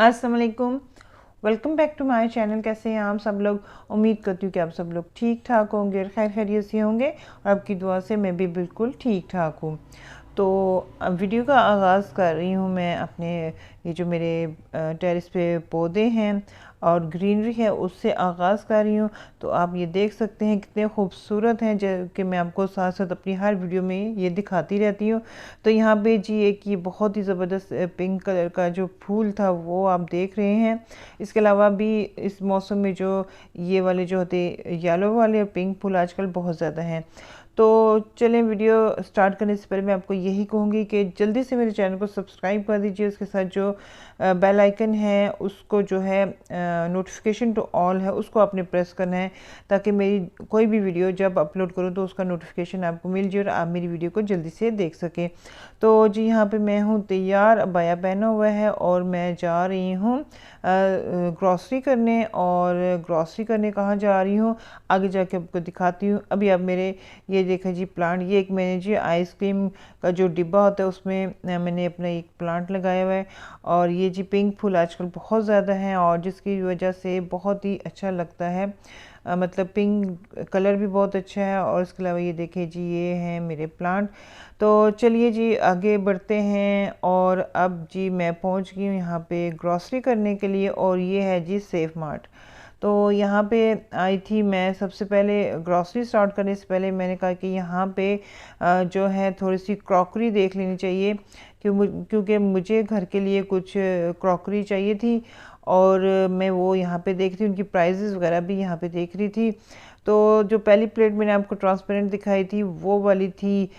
अस्सलाम वालेकुम। Welcome back to my channel. कैसे हैं आप सब लोग? उम्मीद करती हूँ कि आप सब लोग ठीक ठाक होंगे और खैर खैरियत से होंगे और आपकी दुआ से मैं भी बिल्कुल ठीक ठाक हूँ। तो अब वीडियो का आगाज़ कर रही हूँ मैं अपने ये जो मेरे टेरेस पे पौधे हैं और ग्रीनरी है उससे आगाज़ कर रही हूँ। तो आप ये देख सकते हैं कितने खूबसूरत हैं, जो कि मैं आपको साथ साथ अपनी हर वीडियो में ये दिखाती रहती हूँ। तो यहाँ पे जी एक ये बहुत ही ज़बरदस्त पिंक कलर का जो फूल था वो आप देख रहे हैं। इसके अलावा भी इस मौसम में जो ये वाले जो होते येलो वाले और पिंक फूल आजकल बहुत ज़्यादा हैं। तो चलें, वीडियो स्टार्ट करने से पहले मैं आपको यही कहूँगी कि जल्दी से मेरे चैनल को सब्सक्राइब कर दीजिए। उसके साथ जो बेल आइकन है उसको जो है नोटिफिकेशन टू ऑल है उसको आपने प्रेस करना है, ताकि मेरी कोई भी वीडियो जब अपलोड करूँ तो उसका नोटिफिकेशन आपको मिल जाए और आप मेरी वीडियो को जल्दी से देख सकें। तो जी यहाँ पे मैं हूँ तैयार, अबाया पहना हुआ है और मैं जा रही हूँ ग्रॉसरी करने। और ग्रॉसरी करने कहाँ जा रही हूँ आगे जाके आपको दिखाती हूँ। अभी आप मेरे ये देखें जी प्लांट, ये एक मैंने जी आइसक्रीम का जो डिब्बा होता है उसमें मैंने अपना एक प्लांट लगाया हुआ है। और ये जी पिंक फूल आजकल बहुत ज़्यादा हैं और जिसकी वजह से बहुत ही अच्छा लगता है। मतलब पिंक कलर भी बहुत अच्छा है। और इसके अलावा ये देखिए जी ये हैं मेरे प्लांट। तो चलिए जी आगे बढ़ते हैं। और अब जी मैं पहुंच गई हूँ यहाँ पे ग्रॉसरी करने के लिए और ये है जी सेफ मार्ट। तो यहाँ पे आई थी मैं। सबसे पहले ग्रॉसरी स्टार्ट करने से पहले मैंने कहा कि यहाँ पे जो है थोड़ी सी क्रॉकरी देख लेनी चाहिए, क्योंकि मुझे घर के लिए कुछ क्रॉकरी चाहिए थी। और मैं वो यहाँ पे देख रही थी, उनकी प्राइजेस वगैरह भी यहाँ पे देख रही थी। तो जो पहली प्लेट मैंने आपको ट्रांसपेरेंट दिखाई थी वो वाली थी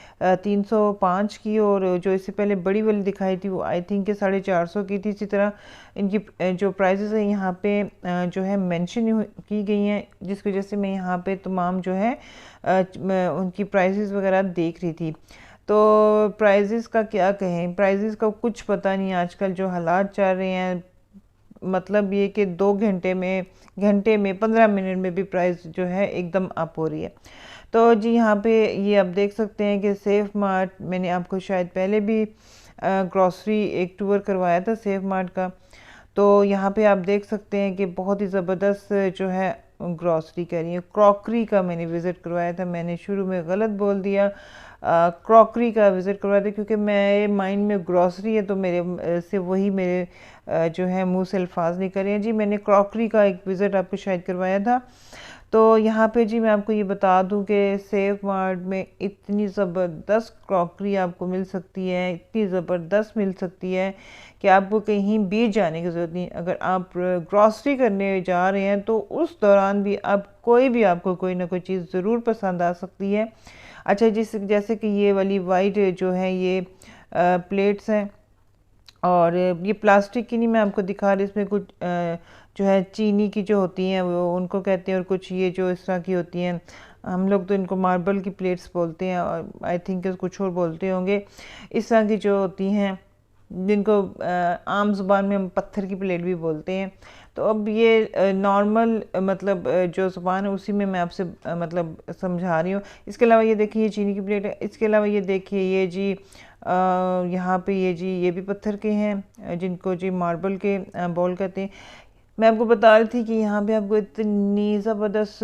305 की, और जो इससे पहले बड़ी वाली दिखाई थी वो आई थिंक 450 की थी। इसी तरह इनकी जो प्राइजेस है यहाँ पे जो है मेंशन की गई हैं, जिसकी वजह से मैं यहाँ पे तमाम जो है उनकी प्राइजेस वगैरह देख रही थी। तो प्राइजेस का क्या कहें, प्राइजेस का कुछ पता नहीं आजकल जो हालात चल रहे हैं। मतलब ये कि 2 घंटे में 15 मिनट में भी प्राइस जो है एकदम अप हो रही है। तो जी यहाँ पे ये आप देख सकते हैं कि सेफ मार्ट, मैंने आपको शायद पहले भी ग्रॉसरी एक टूर करवाया था सेफ मार्ट का। तो यहाँ पे आप देख सकते हैं कि बहुत ही ज़बरदस्त जो है ग्रॉसरी कह रही है, क्रॉकरी का मैंने विज़िट करवाया था। मैंने शुरू में गलत बोल दिया, क्रॉकरी का विज़िट करवाया था, क्योंकि मेरे माइंड में ग्रॉसरी है तो मेरे से वही मेरे जो है मुंह से अल्फाज नहीं करे हैं जी। मैंने क्रॉकरी का एक विज़िट आपको शायद करवाया था। तो यहाँ पे जी मैं आपको ये बता दूं कि सेफ मार्ट में इतनी ज़बरदस्त क्रॉकरी आपको मिल सकती है, इतनी ज़बरदस्त मिल सकती है कि आपको कहीं भी जाने की ज़रूरत नहीं। अगर आप ग्रॉसरी करने जा रहे हैं तो उस दौरान भी आप आपको कोई ना कोई चीज़ ज़रूर पसंद आ सकती है। अच्छा, जैसे कि ये वाली वाइट जो है ये प्लेट्स हैं, और ये प्लास्टिक की नहीं मैं आपको दिखा रही, इसमें कुछ जो है चीनी की जो होती हैं वो उनको कहते हैं, और कुछ ये जो इस तरह की होती हैं, हम लोग तो इनको मार्बल की प्लेट्स बोलते हैं और आई थिंक कुछ और बोलते होंगे। इस तरह की जो होती हैं जिनको आम जुबान में हम पत्थर की प्लेट भी बोलते हैं। तो अब ये नॉर्मल मतलब जो ज़ुबान है उसी में मैं आपसे मतलब समझा रही हूँ। इसके अलावा ये देखिए ये चीनी की प्लेट है। इसके अलावा ये देखिए ये जी यहाँ पे ये जी ये भी पत्थर के हैं, जिनको जी मार्बल के बॉल कहते हैं। मैं आपको बता रही थी कि यहाँ पे आपको इतनी ज़बरदस्त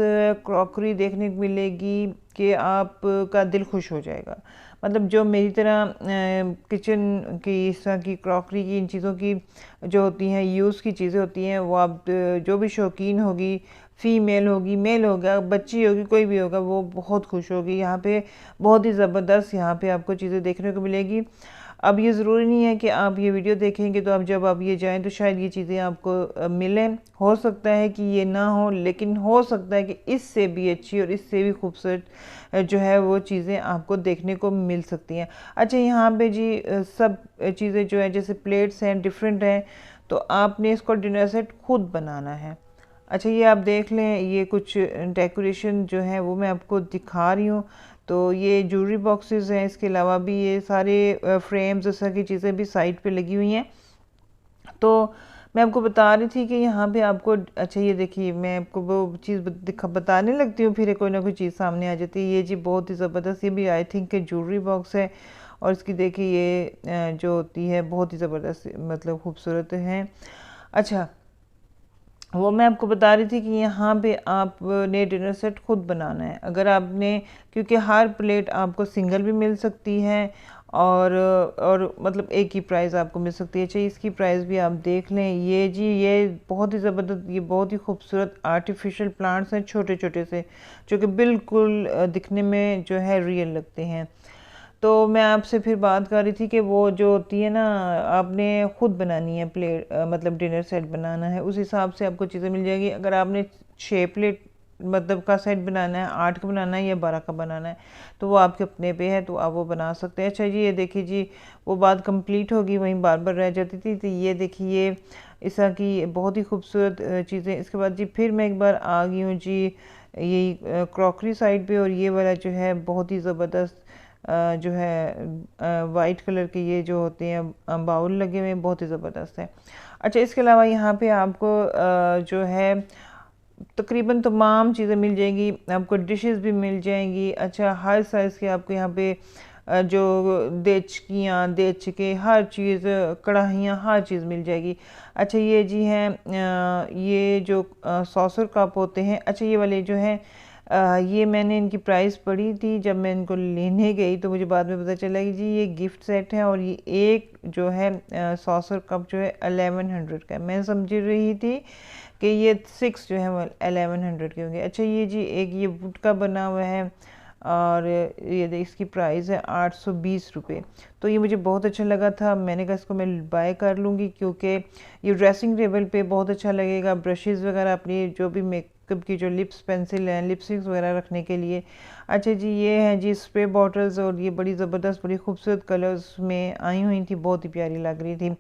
क्रॉकरी देखने को मिलेगी कि आपका दिल खुश हो जाएगा। मतलब जो मेरी तरह किचन की इस तरह की क्रॉकरी की इन चीज़ों की जो होती हैं यूज़ की चीज़ें होती हैं, वो आप जो भी शौकीन होगी, फीमेल होगी मेल होगा बच्ची होगी कोई भी होगा, वो बहुत खुश होगी। यहाँ पे बहुत ही ज़बरदस्त यहाँ पे आपको चीज़ें देखने को मिलेगी। अब ये ज़रूरी नहीं है कि आप ये वीडियो देखेंगे तो आप जब आप ये जाएं तो शायद ये चीज़ें आपको मिलें। हो सकता है कि ये ना हो, लेकिन हो सकता है कि इससे भी अच्छी और इससे भी खूबसूरत जो है वो चीज़ें आपको देखने को मिल सकती हैं। अच्छा, यहाँ पे जी सब चीज़ें जो है जैसे प्लेट्स हैं डिफरेंट हैं, तो आपने इसको डिनर सेट खुद बनाना है। अच्छा, ये आप देख लें, ये कुछ डेकोरेशन जो है वो मैं आपको दिखा रही हूँ। तो ये ज्वेलरी बॉक्सेस हैं, इसके अलावा भी ये सारे फ्रेम्स इस तरह की चीज़ें भी साइड पे लगी हुई हैं। तो मैं आपको बता रही थी कि यहाँ पे आपको, अच्छा ये देखिए मैं आपको वो चीज़ बताने लगती हूँ फिर कोई ना कोई चीज़ सामने आ जाती है। ये जी बहुत ही ज़बरदस्त, ये भी आई थिंक ज्वेलरी बॉक्स है, और इसकी देखिए ये जो होती है बहुत ही ज़बरदस्त मतलब खूबसूरत है। अच्छा, वो मैं आपको बता रही थी कि यहाँ पे आपने डिनर सेट खुद बनाना है। अगर आपने, क्योंकि हर प्लेट आपको सिंगल भी मिल सकती है और मतलब एक ही प्राइस आपको मिल सकती है। चाहिए इसकी प्राइस भी आप देख लें। ये जी ये बहुत ही ज़बरदस्त, ये बहुत ही खूबसूरत आर्टिफिशियल प्लांट्स हैं छोटे छोटे से, जो कि बिल्कुल दिखने में जो है रियल लगते हैं। तो मैं आपसे फिर बात कर रही थी कि वो जो होती है ना, आपने ख़ुद बनानी है प्लेट, मतलब डिनर सेट बनाना है, उस हिसाब से आपको चीज़ें मिल जाएगी। अगर आपने 6 प्लेट मतलब का सेट बनाना है, 8 का बनाना है या 12 का बनाना है, तो वो आपके अपने पे है, तो आप वो बना सकते हैं। अच्छा जी, ये देखिए जी, वो बात कंप्लीट होगी, वहीं बार बार रह जाती थी। तो ये देखिए इस तरह की बहुत ही खूबसूरत चीज़ें। इसके बाद जी फिर मैं एक बार आ गई हूँ जी यही क्रॉकरी साइड पे, और ये वाला जो है बहुत ही ज़बरदस्त जो है वाइट कलर के ये जो होते हैं बाउल लगे हुए हैं, बहुत ही ज़बरदस्त है। अच्छा, इसके अलावा यहाँ पे आपको जो है तकरीबन तमाम चीज़ें मिल जाएंगी, आपको डिशेस भी मिल जाएंगी। अच्छा, हर साइज़ के आपको यहाँ पे जो देचकियाँ देचके हर चीज़, कढ़ाइयाँ, हर चीज़ मिल जाएगी। अच्छा, ये जी हैं ये जो सॉसर कप होते हैं। अच्छा, ये वाले जो हैं ये मैंने इनकी प्राइस पढ़ी थी जब मैं इनको लेने गई, तो मुझे बाद में पता चला कि जी ये गिफ्ट सेट है, और ये एक जो है सॉसर कप जो है 1100 का है। मैं समझ रही थी कि ये 6 जो है वो 1100 के होंगे। अच्छा, ये जी एक ये वुड का बना हुआ है, और ये इसकी प्राइस है 820 रुपये। तो ये मुझे बहुत अच्छा लगा था, मैंने कहा इसको मैं बाय कर लूँगी, क्योंकि ये ड्रेसिंग टेबल पे बहुत अच्छा लगेगा। ब्रशेज़ वगैरह, अपनी जो भी मेकअप की जो लिप्स पेंसिल हैं, लिपस्टिक्स वगैरह रखने के लिए। अच्छा जी, ये हैं जी स्प्रे बॉटल्स, और ये बड़ी ज़बरदस्त, बड़ी खूबसूरत कलर्स में आई हुई थी, बहुत ही प्यारी लग रही थी।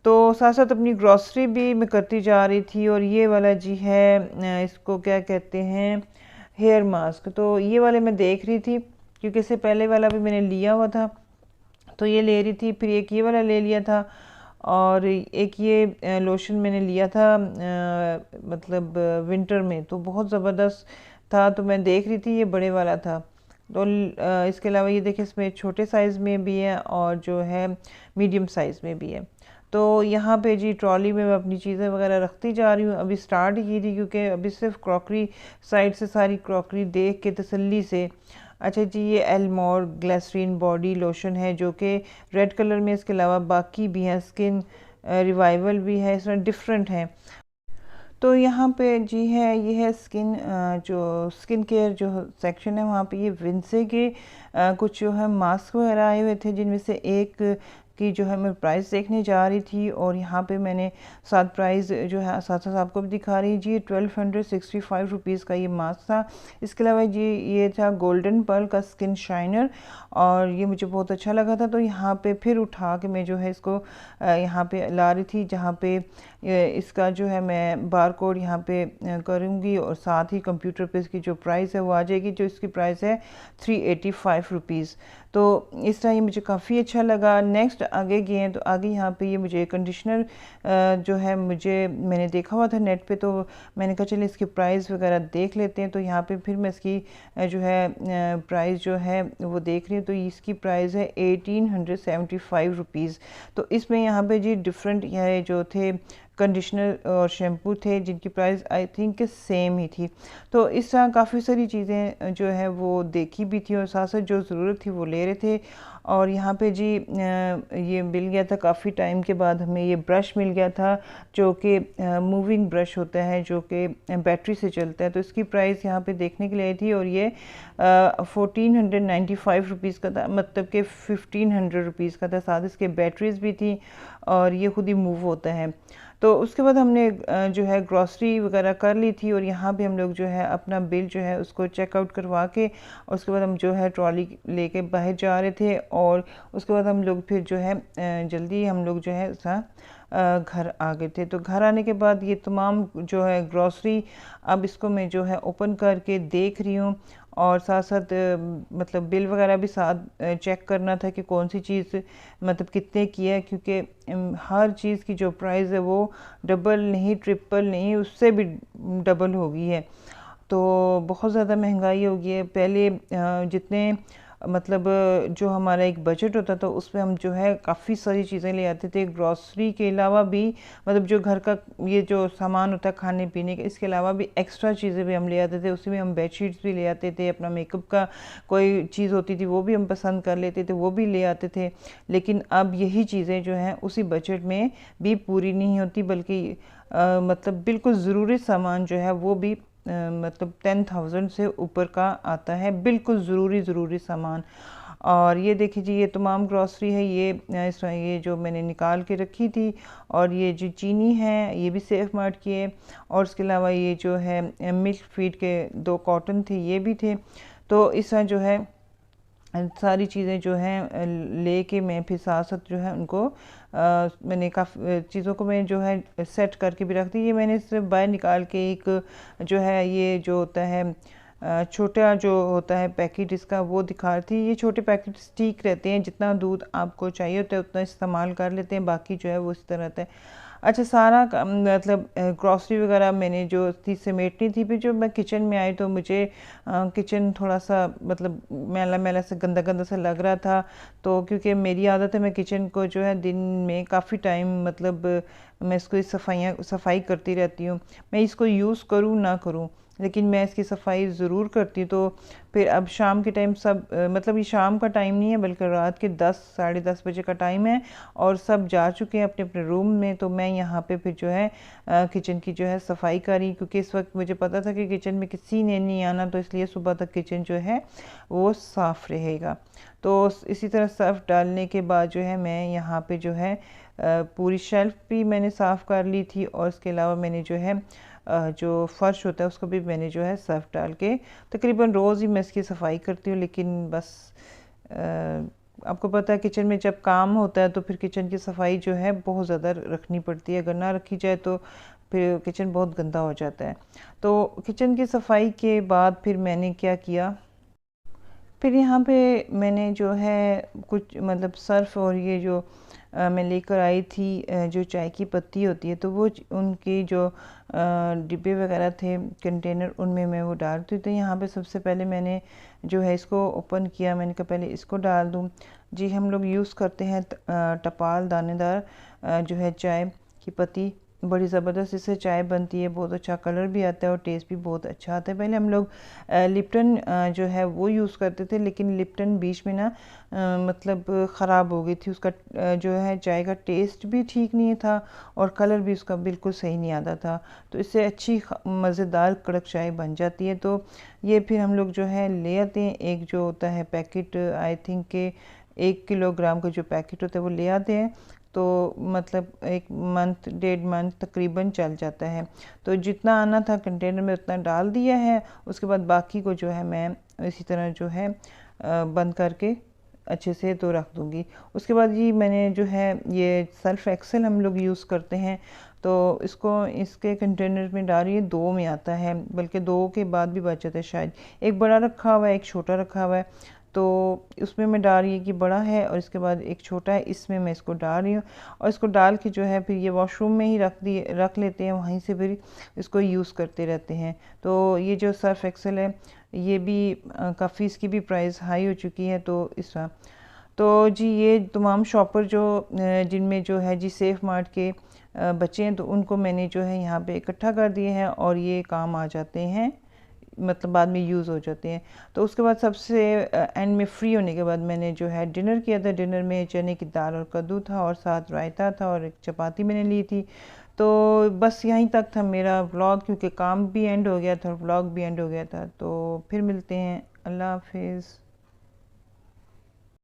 तो साथ साथ अपनी ग्रॉसरी भी मैं करती जा रही थी। और ये वाला जी है इसको क्या कहते हैं, हेयर मास्क। तो ये वाले मैं देख रही थी, क्योंकि इससे पहले वाला भी मैंने लिया हुआ था, तो ये ले रही थी। फिर एक ये वाला ले लिया था, और एक ये लोशन मैंने लिया था मतलब विंटर में, तो बहुत ज़बरदस्त था। तो मैं देख रही थी, ये बड़े वाला था। तो इसके अलावा ये देखिए, इसमें छोटे साइज़ में भी है और जो है मीडियम साइज़ में भी है। तो यहाँ पे जी ट्रॉली में मैं अपनी चीज़ें वगैरह रखती जा रही हूँ। अभी स्टार्ट की थी, क्योंकि अभी सिर्फ क्रॉकरी साइड से सारी क्रॉकरी देख के तसल्ली से। अच्छा जी, ये एलमोर ग्लिसरीन बॉडी लोशन है, जो कि रेड कलर में, इसके अलावा बाकी भी हैं, स्किन रिवाइवल भी है, इस तरह डिफरेंट हैं। तो यहाँ पे जी है, ये है स्किन जो स्किन केयर जो सेक्शन है, वहाँ पे ये विंसे के कुछ जो है मास्क वगैरह आए हुए थे, जिनमें से एक की जो है मैं प्राइस देखने जा रही थी। और यहाँ पे मैंने साथ प्राइस जो है साथ साथ आपको भी दिखा रही जी, 1265 रुपीज़ का ये मास्क था। इसके अलावा जी ये था गोल्डन पर्ल का स्किन शाइनर, और ये मुझे बहुत अच्छा लगा था। तो यहाँ पे फिर उठा के मैं जो है इसको यहाँ पे ला रही थी, जहाँ पे इसका जो है मैं बार कोड यहाँ पे करूँगी, और साथ ही कंप्यूटर पे इसकी जो प्राइस है वो आ जाएगी, जो इसकी प्राइस है 385 रुपीज़। तो इस तरह ये मुझे काफ़ी अच्छा लगा। नेक्स्ट आगे गए हैं, तो आगे यहाँ पे ये मुझे कंडीशनर जो है मैंने देखा हुआ था नेट पे, तो मैंने कहा चलिए इसकी प्राइस वगैरह देख लेते हैं। तो यहाँ पे फिर मैं इसकी जो है प्राइस जो है वो देख रही हूँ, तो इसकी प्राइस है 1875 रुपीज़। तो इसमें यहाँ पे जी डिफरेंट ये जो थे कंडीशनर और शैम्पू थे, जिनकी प्राइस आई थिंक सेम ही थी। तो इस तरह काफ़ी सारी चीज़ें जो है वो देखी भी थी, और साथ साथ जो ज़रूरत थी वो ले रहे थे। और यहाँ पे जी ये मिल गया था काफ़ी टाइम के बाद, हमें ये ब्रश मिल गया था, जो कि मूविंग ब्रश होता है, जो कि बैटरी से चलता है। तो इसकी प्राइस यहाँ पे देखने के लिए आई थी, और ये 1495 रुपीज़ का था, मतलब कि 1500 रुपीज़ का था। साथ इसके बैटरीज भी थी, और ये खुद ही मूव होता है। तो उसके बाद हमने जो है ग्रॉसरी वगैरह कर ली थी, और यहाँ पे हम लोग जो है अपना बिल जो है उसको चेकआउट करवा के, और उसके बाद हम जो है ट्रॉली लेके बाहर जा रहे थे। और उसके बाद हम लोग फिर जो है जल्दी हम लोग जो है घर आ गए थे। तो घर आने के बाद ये तमाम जो है ग्रॉसरी, अब इसको मैं जो है ओपन करके देख रही हूँ, और साथ साथ मतलब बिल वगैरह भी साथ चेक करना था कि कौन सी चीज़ मतलब कितने की है, क्योंकि हर चीज़ की जो प्राइस है वो डबल नहीं, ट्रिपल नहीं, उससे भी डबल हो गई है। तो बहुत ज़्यादा महंगाई हो गई है। पहले जितने मतलब जो हमारा एक बजट होता था उसमें हम जो है काफ़ी सारी चीज़ें ले आते थे, ग्रॉसरी के अलावा भी, मतलब जो घर का ये जो सामान होता है खाने पीने का, इसके अलावा भी एक्स्ट्रा चीज़ें भी हम ले आते थे। उसी में हम बेडशीट्स भी ले आते थे, अपना मेकअप का कोई चीज़ होती थी वो भी हम पसंद कर लेते थे, वो भी ले आते थे। लेकिन अब यही चीज़ें जो हैं उसी बजट में भी पूरी नहीं होती, बल्कि मतलब बिल्कुल ज़रूरी सामान जो है वो भी मतलब 10,000 से ऊपर का आता है, बिल्कुल ज़रूरी सामान। और ये देखिए जी, ये तमाम ग्रॉसरी है, ये जो मैंने निकाल के रखी थी। और ये जो चीनी है ये भी सेफ मार्ट की है। और उसके अलावा ये जो है मिल्क फीड के 2 कॉटन थे, ये भी थे। तो इस तरह जो है सारी चीज़ें जो हैं लेके मैं फिर साथ साथ जो है उनको मैंने काफ़ी चीज़ों को मैं जो है सेट करके भी रख दी। ये मैंने सिर्फ बाहर निकाल के एक जो है ये जो होता है छोटा जो होता है पैकेट इसका, वो दिखा रही थी। ये छोटे पैकेट ठीक रहते हैं, जितना दूध आपको चाहिए होता है उतना इस्तेमाल कर लेते हैं, बाकी जो है वो इस तरह रहता है। अच्छा, सारा मतलब ग्रॉसरी वगैरह मैंने जो थी समेटनी थी। फिर जो मैं किचन में आई तो मुझे किचन थोड़ा सा मतलब मैला मैला सा गंदा गंदा सा लग रहा था। तो क्योंकि मेरी आदत है मैं किचन को जो है दिन में काफ़ी टाइम मतलब मैं इसको सफाई करती रहती हूँ। मैं इसको यूज़ करूँ ना करूँ, लेकिन मैं इसकी सफाई ज़रूर करती हूँ। तो फिर अब शाम के टाइम सब मतलब ये शाम का टाइम नहीं है बल्कि रात के 10 साढ़े 10 बजे का टाइम है, और सब जा चुके हैं अपने अपने रूम में। तो मैं यहाँ पे फिर जो है किचन की जो है सफाई करी, क्योंकि इस वक्त मुझे पता था कि किचन में किसी ने नहीं आना, तो इसलिए सुबह तक किचन जो है वो साफ़ रहेगा। तो इसी तरह सर्फ डालने के बाद जो है मैं यहाँ पे जो है पूरी शेल्फ भी मैंने साफ़ कर ली थी। और इसके अलावा मैंने जो है जो फ़र्श होता है उसको भी मैंने जो है सर्फ डाल के, तकरीबन रोज़ ही मैं इसकी सफाई करती हूँ। लेकिन बस आपको पता है किचन में जब काम होता है तो फिर किचन की सफाई जो है बहुत ज़्यादा रखनी पड़ती है, अगर ना रखी जाए तो फिर किचन बहुत गंदा हो जाता है। तो किचन की सफाई के बाद फिर मैंने क्या किया, फिर यहाँ पे मैंने जो है कुछ मतलब सर्फ़ और ये जो मैं लेकर आई थी जो चाय की पत्ती होती है, तो वो उनकी जो डिब्बे वगैरह थे कंटेनर, उनमें मैं वो डालती हूँ। तो यहाँ पे सबसे पहले मैंने जो है इसको ओपन किया, मैंने कहा पहले इसको डाल दूँ। जी, हम लोग यूज़ करते हैं टपाल दानेदार जो है चाय की पत्ती, बड़ी ज़बरदस्त इससे चाय बनती है, बहुत अच्छा कलर भी आता है और टेस्ट भी बहुत अच्छा आता है। पहले हम लोग लिप्टन जो है वो यूज़ करते थे, लेकिन लिप्टन बीच में ना मतलब ख़राब हो गई थी। उसका जो है चाय का टेस्ट भी ठीक नहीं था और कलर भी उसका बिल्कुल सही नहीं आता था। तो इससे अच्छी मज़ेदार कड़क चाय बन जाती है। तो ये फिर हम लोग जो है ले आते हैं, एक जो होता है पैकेट, आई थिंक के 1 किलोग्राम का जो पैकेट होता है वो ले आते हैं। तो मतलब 1 मंथ 1.5 मंथ तकरीबन चल जाता है। तो जितना आना था कंटेनर में उतना डाल दिया है। उसके बाद बाकी को जो है मैं इसी तरह जो है बंद करके अच्छे से तो रख दूँगी। उसके बाद ये मैंने जो है ये सर्फ एक्सेल हम लोग यूज़ करते हैं, तो इसको इसके कंटेनर में डाल रही है, 2 में आता है, बल्कि 2 के बाद भी बच जाता है शायद। एक बड़ा रखा हुआ है, एक छोटा रखा हुआ है। तो उसमें मैं डाल रही है कि बड़ा है और इसके बाद एक छोटा है, इसमें मैं इसको डाल रही हूँ। और इसको डाल के जो है फिर ये वॉशरूम में ही रख लेते हैं, वहीं से फिर इसको यूज़ करते रहते हैं। तो ये जो सर्फ एक्सेल है ये भी काफ़ी, इसकी भी प्राइस हाई हो चुकी है। तो इस तरह तो जी ये तमाम शॉपर जो जिनमें जो है जी सेफ मार्ट के बच्चे हैं, तो उनको मैंने जो है यहाँ पे इकट्ठा कर दिए हैं और ये काम आ जाते हैं, मतलब बाद में यूज़ हो जाते हैं। तो उसके बाद सबसे एंड में फ्री होने के बाद मैंने जो है डिनर किया था। डिनर में चने की दाल और कद्दू था और साथ रायता था और एक चपाती मैंने ली थी। तो बस यहीं तक था मेरा व्लॉग, क्योंकि काम भी एंड हो गया था और व्लॉग भी एंड हो गया था। तो फिर मिलते हैं, अल्लाह हाफिज़।